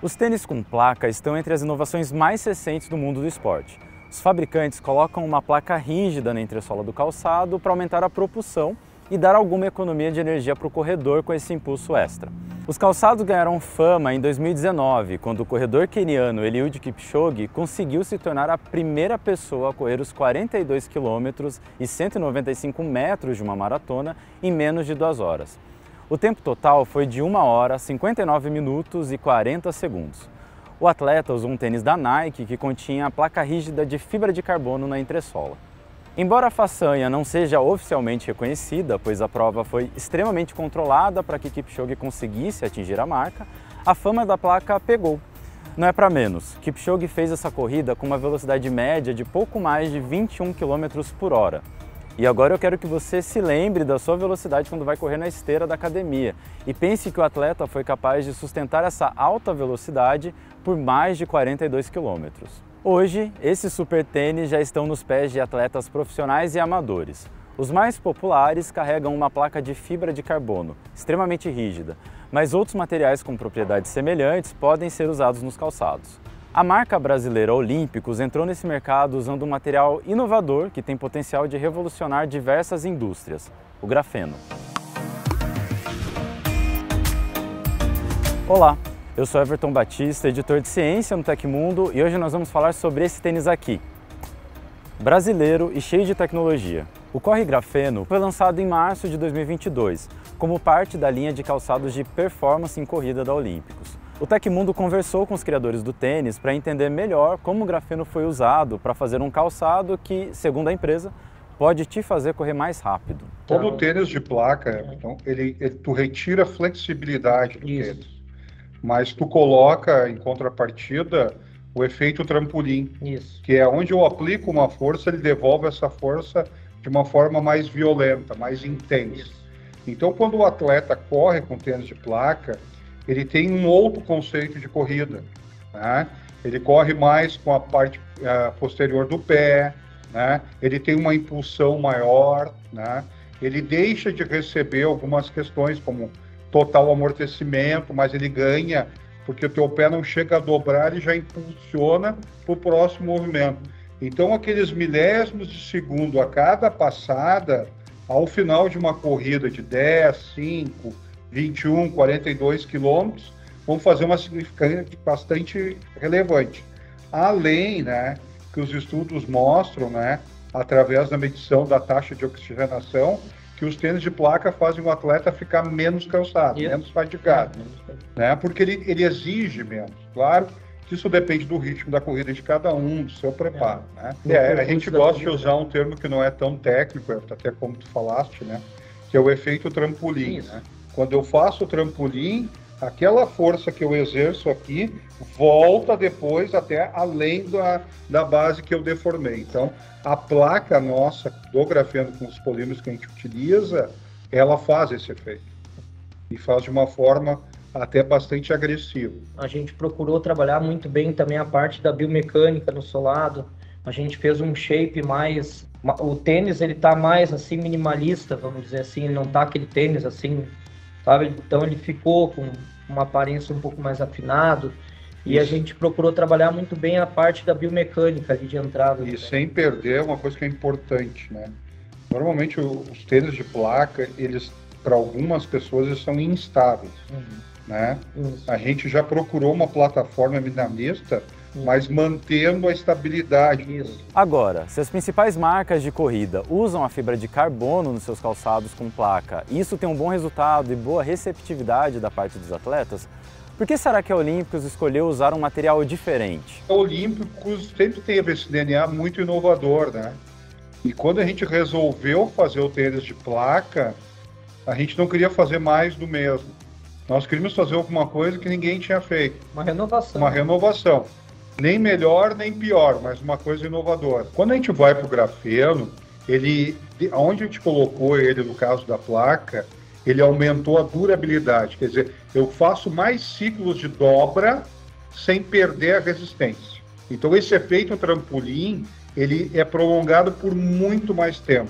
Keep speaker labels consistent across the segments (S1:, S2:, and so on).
S1: Os tênis com placa estão entre as inovações mais recentes do mundo do esporte. Os fabricantes colocam uma placa rígida na entressola do calçado para aumentar a propulsão e dar alguma economia de energia para o corredor com esse impulso extra. Os calçados ganharam fama em 2019, quando o corredor queniano Eliud Kipchoge conseguiu se tornar a primeira pessoa a correr os 42 km e 195 metros de uma maratona em menos de 2 horas. O tempo total foi de 1 hora, 59 minutos e 40 segundos. O atleta usou um tênis da Nike que continha a placa rígida de fibra de carbono na entressola. Embora a façanha não seja oficialmente reconhecida, pois a prova foi extremamente controlada para que Kipchoge conseguisse atingir a marca, a fama da placa pegou. Não é para menos, Kipchoge fez essa corrida com uma velocidade média de pouco mais de 21 km por hora. E agora eu quero que você se lembre da sua velocidade quando vai correr na esteira da academia e pense que o atleta foi capaz de sustentar essa alta velocidade por mais de 42 km. Hoje, esses super tênis já estão nos pés de atletas profissionais e amadores. Os mais populares carregam uma placa de fibra de carbono, extremamente rígida, mas outros materiais com propriedades semelhantes podem ser usados nos calçados. A marca brasileira Olímpicos entrou nesse mercado usando um material inovador que tem potencial de revolucionar diversas indústrias, o grafeno. Olá, eu sou Everton Batista, editor de ciência no Tecmundo, e hoje nós vamos falar sobre esse tênis aqui. Brasileiro e cheio de tecnologia. O Corre Grafeno foi lançado em março de 2022, como parte da linha de calçados de performance em corrida da Olímpicos. O Tecmundo conversou com os criadores do tênis para entender melhor como o grafeno foi usado para fazer um calçado que, segundo a empresa, pode te fazer correr mais rápido.
S2: Todo o tênis de placa, então, tu retira a flexibilidade do tênis, mas tu coloca em contrapartida o efeito trampolim, que é onde eu aplico uma força, ele devolve essa força de uma forma mais violenta, mais intensa. Então, quando o atleta corre com tênis de placa, ele tem um outro conceito de corrida, né? Ele corre mais com a parte posterior do pé, né? Ele tem uma impulsão maior, né? Ele deixa de receber algumas questões como total amortecimento, mas ele ganha porque o teu pé não chega a dobrar e já impulsiona para o próximo movimento. Então, aqueles milésimos de segundo a cada passada, ao final de uma corrida de 10, 5, 21, 42 quilômetros, vão fazer uma significância bastante relevante. Além, né, que os estudos mostram, né, através da medição da taxa de oxigenação, que os tênis de placa fazem o atleta ficar menos cansado, menos fatigado, né, porque ele exige menos. Claro que isso depende do ritmo da corrida de cada um, do seu preparo. Né? A gente gosta de usar um termo que não é tão técnico, até como tu falaste, né, que é o efeito trampolim. Né? Quando eu faço o trampolim, aquela força que eu exerço aqui volta depois até além da base que eu deformei. Então, a placa nossa do grafeno com os polímeros que a gente utiliza, ela faz esse efeito. E faz de uma forma até bastante agressiva.
S3: A gente procurou trabalhar muito bem também a parte da biomecânica no solado. A gente fez um shape mais... O tênis, ele tá mais assim minimalista, vamos dizer assim, não tá aquele tênis assim... Sabe? Então ele ficou com uma aparência um pouco mais afinado. E a gente procurou trabalhar muito bem a parte da biomecânica ali de entrada.
S2: E sem perder uma coisa que é importante, né? Normalmente os tênis de placa, eles, para algumas pessoas, eles são instáveis, né? A gente já procurou uma plataforma minimalista, mas mantendo a estabilidade.
S1: Agora, se as principais marcas de corrida usam a fibra de carbono nos seus calçados com placa, e isso tem um bom resultado e boa receptividade da parte dos atletas, por que será que a Olímpicos escolheu usar um material diferente?
S2: A Olímpicos sempre teve esse DNA muito inovador, né? E quando a gente resolveu fazer o tênis de placa, a gente não queria fazer mais do mesmo. Nós queríamos fazer alguma coisa que ninguém tinha feito.
S3: Uma renovação.
S2: Uma renovação. Nem melhor, nem pior, mas uma coisa inovadora. Quando a gente vai para o grafeno, onde a gente colocou ele, no caso da placa, ele aumentou a durabilidade. Quer dizer, eu faço mais ciclos de dobra sem perder a resistência. Então, esse efeito trampolim, ele é prolongado por muito mais tempo.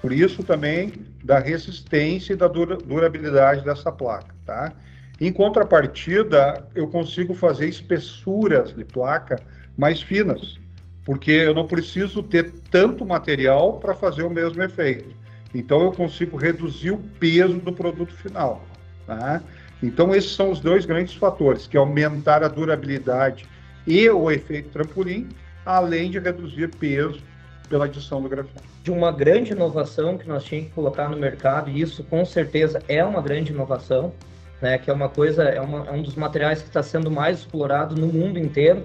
S2: Por isso também da resistência e da durabilidade dessa placa, tá? Em contrapartida, eu consigo fazer espessuras de placa mais finas, porque eu não preciso ter tanto material para fazer o mesmo efeito. Então, eu consigo reduzir o peso do produto final. Tá? Então, esses são os dois grandes fatores, que é aumentar a durabilidade e o efeito trampolim, além de reduzir peso pela adição do grafeno.
S3: De uma grande inovação que nós tínhamos que colocar no mercado, e isso com certeza é uma grande inovação, né, que é uma coisa, é um dos materiais que está sendo mais explorado no mundo inteiro.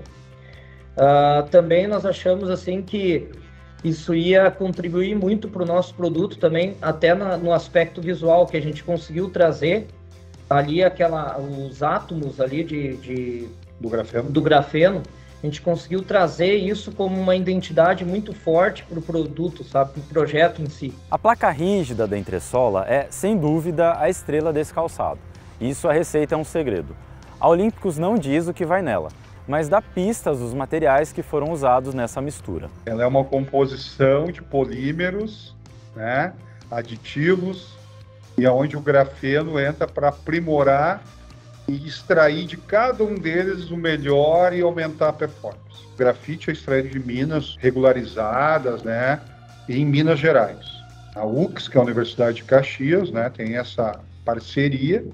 S3: Também nós achamos assim que isso ia contribuir muito para o nosso produto também, até no aspecto visual, que a gente conseguiu trazer ali os átomos ali do grafeno, a gente conseguiu trazer isso como uma identidade muito forte para o produto, sabe, para o projeto em si.
S1: A placa rígida da entressola é, sem dúvida, a estrela desse calçado. Isso a receita é um segredo. A Olímpicos não diz o que vai nela, mas dá pistas dos materiais que foram usados nessa mistura.
S2: Ela é uma composição de polímeros, né, aditivos, e onde o grafeno entra para aprimorar e extrair de cada um deles o melhor e aumentar a performance. O grafite é extraído de minas regularizadas, né, e em Minas Gerais. A UX, que é a Universidade de Caxias, né, tem essa parceria,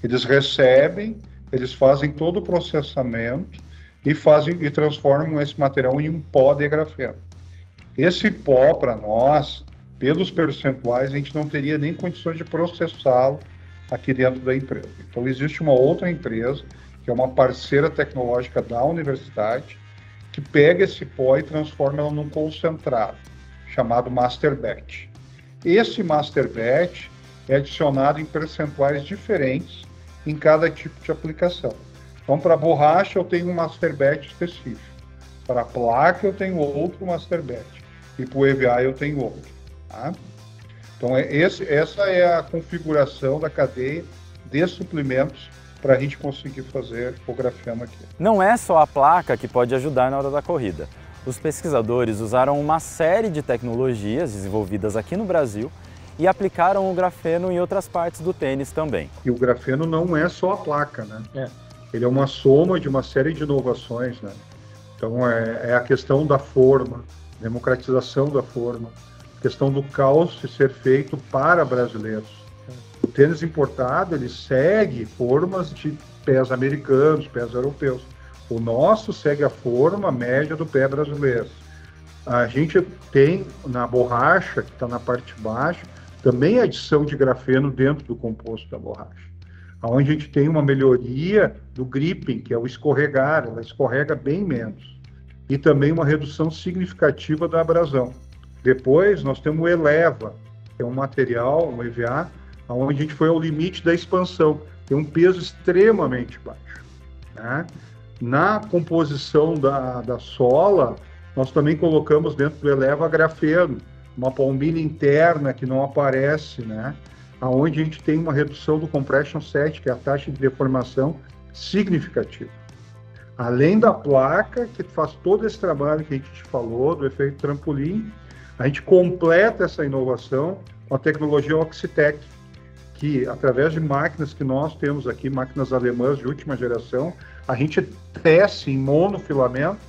S2: eles recebem, eles fazem todo o processamento e transformam esse material em um pó de grafeno. Esse pó, para nós, pelos percentuais, a gente não teria nem condições de processá-lo aqui dentro da empresa. Então, existe uma outra empresa, que é uma parceira tecnológica da universidade, que pega esse pó e transforma ela num concentrado, chamado Master Batch. Esse Master Batch é adicionado em percentuais diferentes em cada tipo de aplicação. Então, para borracha, eu tenho um Master Batch específico. Para placa, eu tenho outro Master Batch. E para o EVA, eu tenho outro. Tá? Então, essa é a configuração da cadeia de suplementos para a gente conseguir fazer o grafeno aqui.
S1: Não é só a placa que pode ajudar na hora da corrida. Os pesquisadores usaram uma série de tecnologias desenvolvidas aqui no Brasil e aplicaram o grafeno em outras partes do tênis também.
S2: E o grafeno não é só a placa, né? Ele é uma soma de uma série de inovações, né? Então, é a questão da forma, democratização da forma, questão do calço ser feito para brasileiros. O tênis importado, ele segue formas de pés americanos, pés europeus. O nosso segue a forma média do pé brasileiro. A gente tem na borracha, que está na parte de baixo, também a adição de grafeno dentro do composto da borracha, onde a gente tem uma melhoria do gripping, que é o escorregar, ela escorrega bem menos, e também uma redução significativa da abrasão. Depois, nós temos o Eleva, que é um material, um EVA, onde a gente foi ao limite da expansão, tem um peso extremamente baixo. Né? Na composição da sola, nós também colocamos dentro do Eleva grafeno, uma palmilha interna que não aparece, né? Onde a gente tem uma redução do compression set, que é a taxa de deformação significativa. Além da placa, que faz todo esse trabalho que a gente te falou, do efeito trampolim, a gente completa essa inovação com a tecnologia Oxitec, que através de máquinas que nós temos aqui, máquinas alemãs de última geração, a gente tece em monofilamento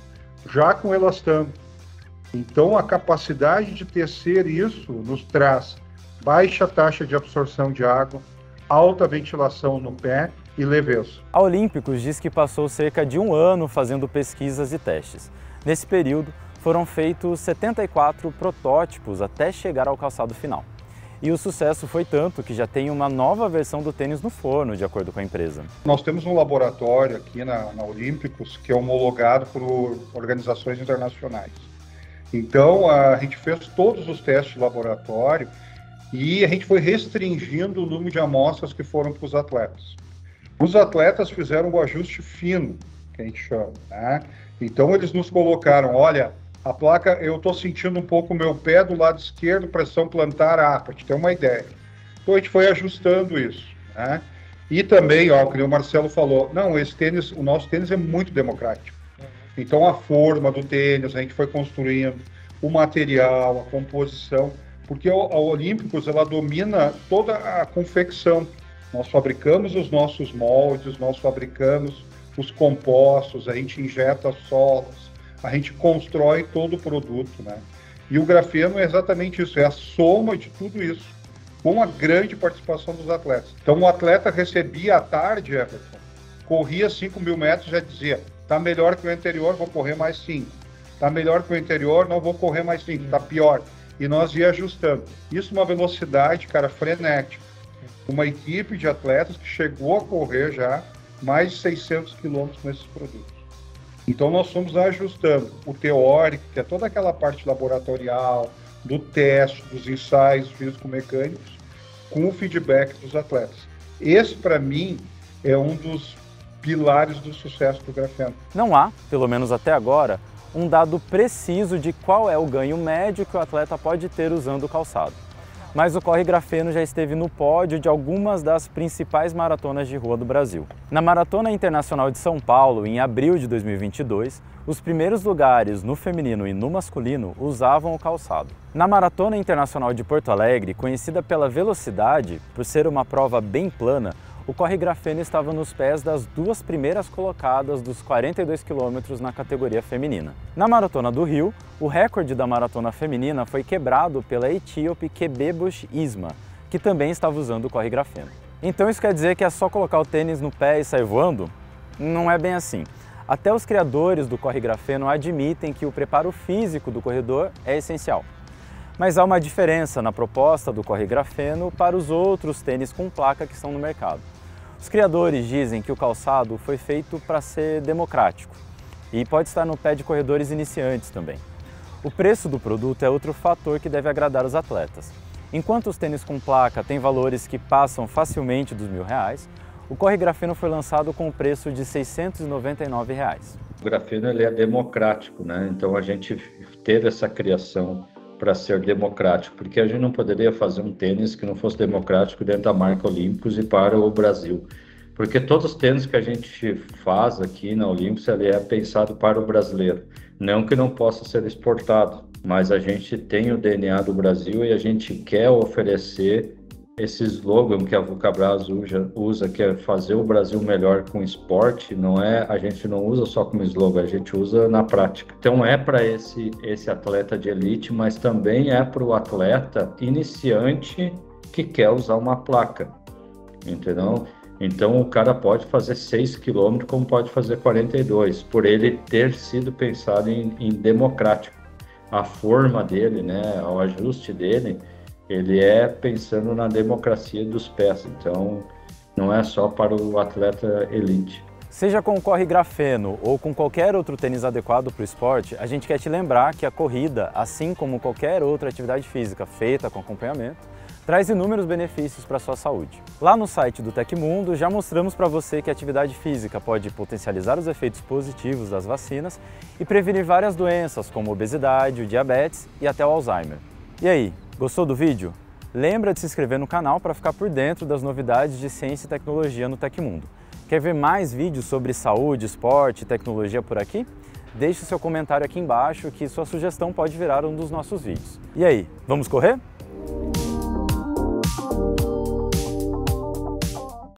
S2: já com elastano. Então, a capacidade de tecer isso nos traz baixa taxa de absorção de água, alta ventilação no pé e leveza.
S1: A Olímpicos diz que passou cerca de 1 ano fazendo pesquisas e testes. Nesse período, foram feitos 74 protótipos até chegar ao calçado final. E o sucesso foi tanto que já tem uma nova versão do tênis no forno, de acordo com a empresa.
S2: Nós temos um laboratório aqui na Olímpicos que é homologado por organizações internacionais. Então, a gente fez todos os testes de laboratório e a gente foi restringindo o número de amostras que foram para os atletas. Os atletas fizeram o ajuste fino, que a gente chama, né? Então, eles nos colocaram, olha, a placa, eu estou sentindo um pouco o meu pé do lado esquerdo, pressão plantar, para te ter uma ideia. Então, a gente foi ajustando isso, né? E também, como o Marcelo falou, não, o nosso tênis é muito democrático. Então, a forma do tênis, a gente foi construindo o material, a composição, porque a Olímpicos, ela domina toda a confecção. Nós fabricamos os nossos moldes, nós fabricamos os compostos, a gente injeta solos, a gente constrói todo o produto, né? E o grafeno é exatamente isso, é a soma de tudo isso, com a grande participação dos atletas. Então o atleta recebia à tarde, Everton, corria 5.000 metros e já dizia, tá melhor que o anterior, vou correr mais 5. Tá melhor que o anterior, não vou correr mais 5, tá pior. E nós ia ajustando. Isso uma velocidade, cara, frenética. Uma equipe de atletas que chegou a correr já mais de 600 quilômetros com esses produtos. Então nós fomos ajustando o teórico, que é toda aquela parte laboratorial, do teste, dos ensaios físico-mecânicos, com o feedback dos atletas. Esse, para mim, é um dos pilares do sucesso do grafeno.
S1: Não há, pelo menos até agora, um dado preciso de qual é o ganho médio que o atleta pode ter usando o calçado. Mas o Corre Grafeno já esteve no pódio de algumas das principais maratonas de rua do Brasil. Na Maratona Internacional de São Paulo, em abril de 2022, os primeiros lugares no feminino e no masculino usavam o calçado. Na Maratona Internacional de Porto Alegre, conhecida pela velocidade, por ser uma prova bem plana, o Corre Grafeno estava nos pés das duas primeiras colocadas dos 42 quilômetros na categoria feminina. Na Maratona do Rio, o recorde da maratona feminina foi quebrado pela etíope Kebebush Isma, que também estava usando o Corre Grafeno. Então isso quer dizer que é só colocar o tênis no pé e sair voando? Não é bem assim. Até os criadores do Corre Grafeno admitem que o preparo físico do corredor é essencial. Mas há uma diferença na proposta do Corre Grafeno para os outros tênis com placa que estão no mercado. Os criadores dizem que o calçado foi feito para ser democrático e pode estar no pé de corredores iniciantes também. O preço do produto é outro fator que deve agradar os atletas. Enquanto os tênis com placa têm valores que passam facilmente dos R$1.000, o Corre Grafeno foi lançado com o preço de R$ 699.
S4: O grafeno ele é democrático, né? Então a gente teve essa criação para ser democrático, porque a gente não poderia fazer um tênis que não fosse democrático dentro da marca Olympus e para o Brasil. Porque todos os tênis que a gente faz aqui na Olympus, ele é pensado para o brasileiro. Não que não possa ser exportado, mas a gente tem o DNA do Brasil e a gente quer oferecer esse slogan que a Vulcabras usa, que é fazer o Brasil melhor com esporte. Não é, a gente não usa só como slogan, a gente usa na prática. Então é para esse atleta de elite, mas também é para o atleta iniciante que quer usar uma placa, entendeu? Então o cara pode fazer 6 km como pode fazer 42, por ele ter sido pensado em democrático. A forma dele, né, o ajuste dele, ele é pensando na democracia dos pés, então não é só para o atleta elite.
S1: Seja com o Corre Grafeno ou com qualquer outro tênis adequado para o esporte, a gente quer te lembrar que a corrida, assim como qualquer outra atividade física feita com acompanhamento, traz inúmeros benefícios para a sua saúde. Lá no site do Tecmundo já mostramos para você que a atividade física pode potencializar os efeitos positivos das vacinas e prevenir várias doenças como obesidade, o diabetes e até o Alzheimer. E aí, gostou do vídeo? Lembra de se inscrever no canal para ficar por dentro das novidades de ciência e tecnologia no Tecmundo. Quer ver mais vídeos sobre saúde, esporte e tecnologia por aqui? Deixe o seu comentário aqui embaixo que sua sugestão pode virar um dos nossos vídeos. E aí, vamos correr?